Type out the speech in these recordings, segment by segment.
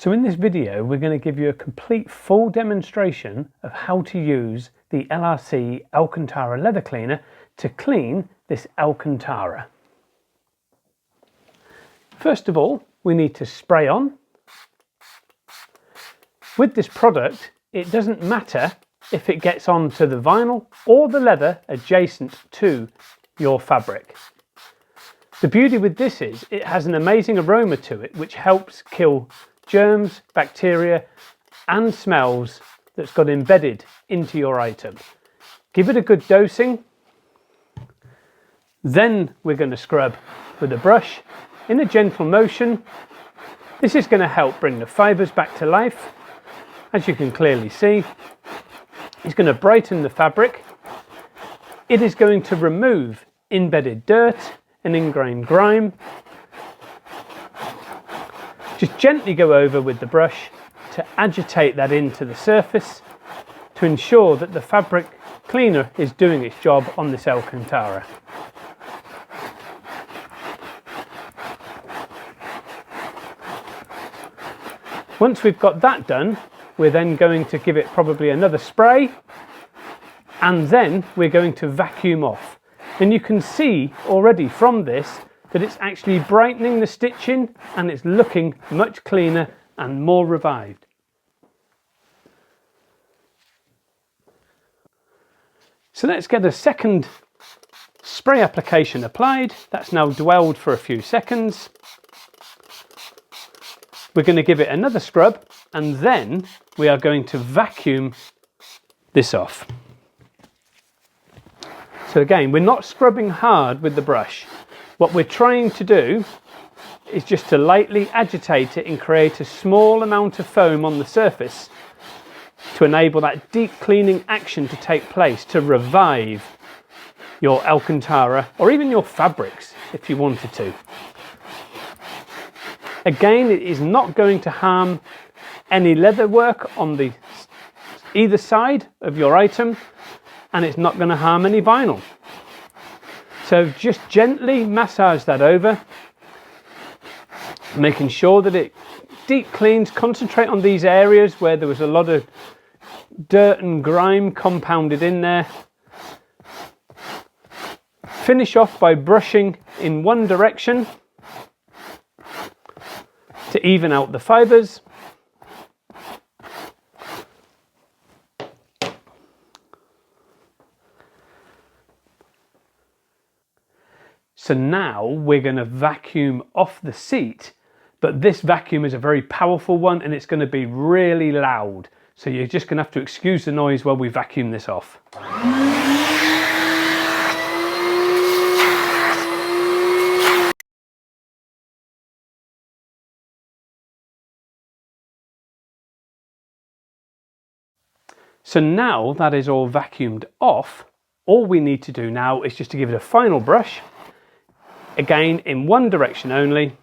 So in this video we're going to give you a complete full demonstration of how to use the LRC Alcantara leather cleaner to clean this Alcantara. First of all, we need to spray on. With this product, it doesn't matter if it gets onto the vinyl or the leather adjacent to your fabric. The beauty with this is it has an amazing aroma to it which helps kill germs, bacteria and smells that's got embedded into your item. Give it a good dosing. Then we're going to scrub with a brush in a gentle motion. This is going to help bring the fibres back to life. As you can clearly see, it's going to brighten the fabric. It is going to remove embedded dirt and ingrained grime. Just gently go over with the brush to agitate that into the surface to ensure that the fabric cleaner is doing its job on this Alcantara. Once we've got that done, we're then going to give it probably another spray, and then we're going to vacuum off. And you can see already from this that it's actually brightening the stitching and it's looking much cleaner and more revived. So let's get a second spray application applied. That's now dwelled for a few seconds. We're going to give it another scrub and then we are going to vacuum this off. So again, we're not scrubbing hard with the brush. What we're trying to do is just to lightly agitate it and create a small amount of foam on the surface to enable that deep cleaning action to take place, to revive your Alcantara or even your fabrics if you wanted to. Again, it is not going to harm any leather work on either side of your item, and it's not going to harm any vinyl. So just gently massage that over, making sure that it deep cleans. Concentrate on these areas where there was a lot of dirt and grime compounded in there. Finish off by brushing in one direction to even out the fibres. So now we're going to vacuum off the seat, but this vacuum is a very powerful one and it's going to be really loud. So you're just going to have to excuse the noise while we vacuum this off. So now that is all vacuumed off, all we need to do now is just to give it a final brush, again in one direction only,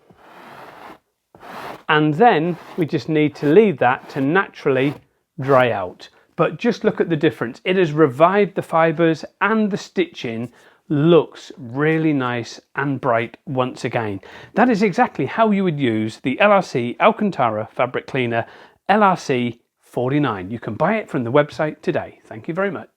and then we just need to leave that to naturally dry out. But just look at the difference. It has revived the fibres and the stitching looks really nice and bright once again. That is exactly how you would use the LRC Alcantara fabric cleaner LRC 49. You can buy it from the website today. Thank you very much.